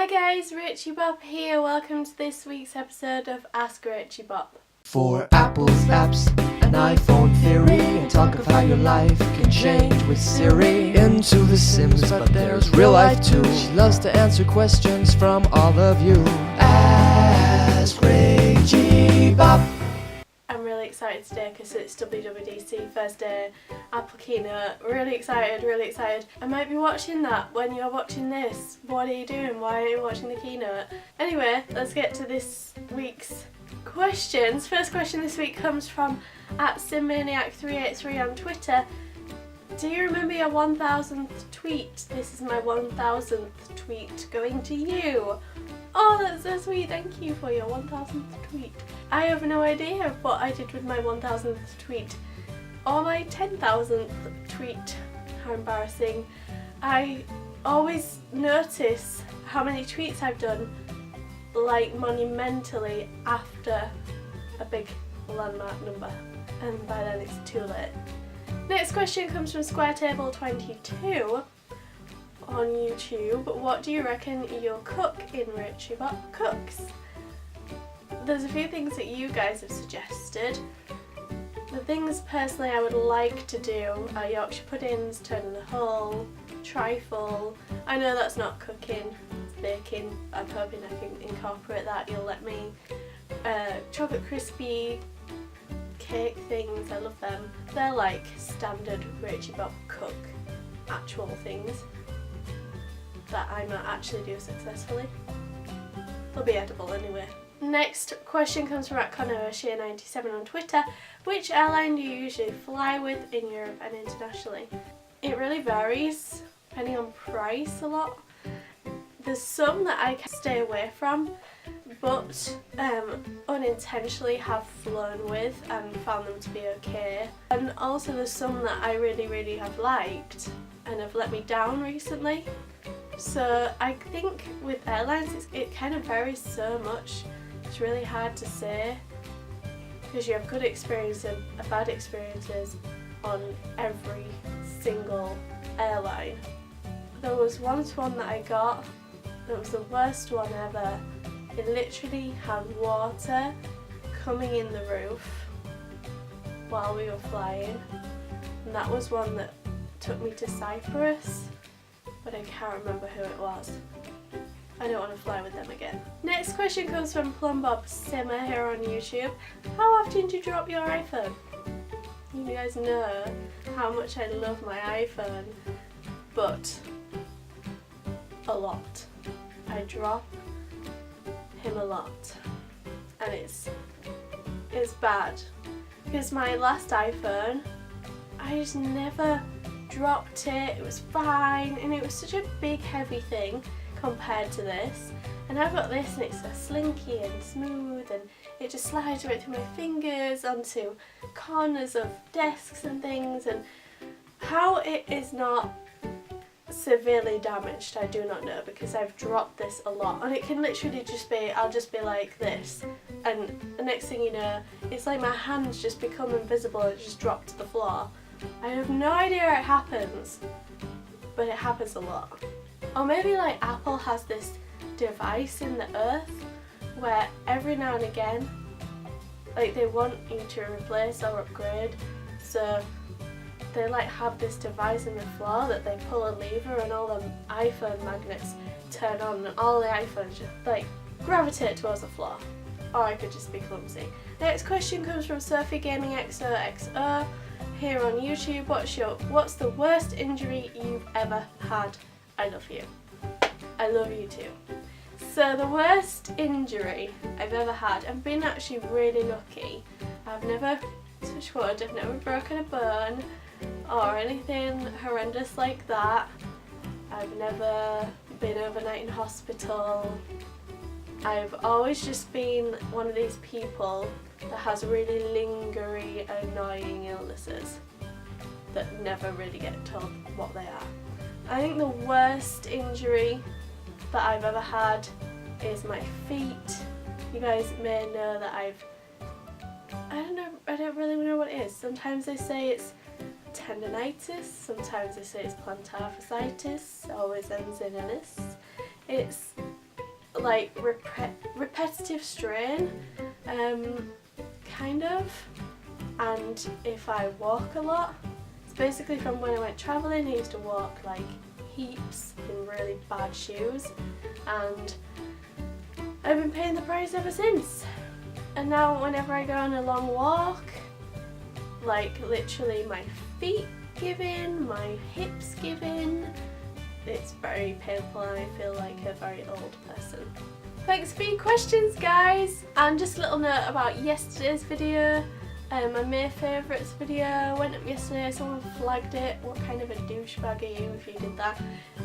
Hi guys, Rachybop here. Welcome to this week's episode of Ask Rachybop. For apples, apps, and iPhone theory, and talk of how your life can change with Siri. Into The Sims, but there's real life too. She loves to answer questions from all of you. Ask Rachybop. I'm really excited today because it's WWDC first day, Apple keynote. Really excited, really excited. I might be watching that when you're watching this. What are you doing? Why are you watching the keynote? Anyway, let's get to this week's questions. First question this week comes from @simmaniac383 on Twitter. Do you remember your 1000th tweet? This is my 1000th tweet going to you. Oh, that's so sweet. Thank you for your 1000th tweet. I have no idea what I did with my 1000th tweet or my 10,000th tweet. How embarrassing. I always notice how many tweets I've done, like monumentally, after a big landmark number, and by then it's too late. Next question comes from SquareTable22 on YouTube. What do you reckon you'll cook in Rachybop Cooks? There's a few things that you guys have suggested. The things personally I would like to do are Yorkshire puddings, turn in the hull, trifle. I know that's not cooking, it's baking. I'm hoping I can incorporate that. You'll let me. Chocolate crispy cake things, I love them. They're like standard Rachybop Cook actual things that I might actually do successfully. They'll be edible anyway. Next question comes from @ConnorOshia97 on Twitter. Which airline do you usually fly with in Europe and internationally? It really varies depending on price a lot. There's some that I can stay away from but unintentionally have flown with and found them to be okay. And also there's some that I really have liked and have let me down recently. So I think with airlines it kind of varies so much. It's really hard to say because you have good experiences and bad experiences on every single airline. There was once one that I got that was the worst one ever. It literally had water coming in the roof while we were flying, and that was one that took me to Cyprus, but I can't remember who it was. I don't want to fly with them again. Next question comes from Plumbob Simmer here on YouTube. How often do you drop your iPhone? You guys know how much I love my iPhone, but a lot. I drop him a lot, and it's bad because my last iPhone I just never dropped it. It was fine, and it was such a big heavy thing compared to this, and I've got this and it's so slinky and smooth and it just slides right through my fingers onto corners of desks and things, and how it is not severely damaged I do not know because I've dropped this a lot, and it can literally just be, I'll just be like this, and the next thing you know it's like my hands just become invisible and just drop to the floor. I have no idea how it happens, but it happens a lot. Or maybe like Apple has this device in the earth where every now and again like they want you to replace or upgrade, so they like have this device in the floor that they pull a lever and all the iPhone magnets turn on and all the iPhones just like gravitate towards the floor. Or I could just be clumsy. Next question comes from Sophie Gaming XOXO here on YouTube. What's the worst injury you've ever had? I love you. I love you too. So the worst injury I've ever had, I've been actually really lucky. I've never, touch wood, I've never broken a bone or anything horrendous like that. I've never been overnight in hospital. I've always just been one of these people that has really lingering, annoying illnesses that never really get told what they are. I think the worst injury that I've ever had is my feet. You guys may know that I don't really know what it is. Sometimes they say it's tendonitis, sometimes they say it's plantar fasciitis, always ends in an is. It's like repetitive strain, kind of, and if I walk a lot. It's basically from when I went travelling. I used to walk like heaps in really bad shoes, and I've been paying the price ever since. And now whenever I go on a long walk, like literally my feet give in, my hips give in. It's very painful and I feel like a very old person. Thanks for your questions, guys! And just a little note about yesterday's video. My May favourites video went up yesterday, someone flagged it. What kind of a douchebag are you if you did that?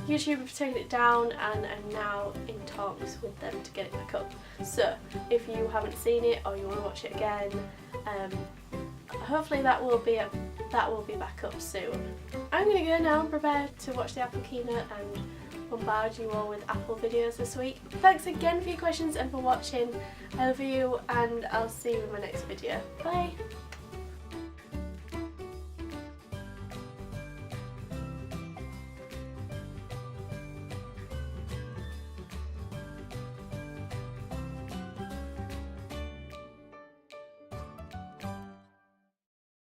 YouTube have taken it down and I'm now in talks with them to get it back up. So if you haven't seen it or you want to watch it again, hopefully that will be back up soon. I'm going to go now and prepare to watch the Apple keynote and bombard you all with Apple videos this week. Thanks again for your questions and for watching. I love you and I'll see you in my next video. Bye!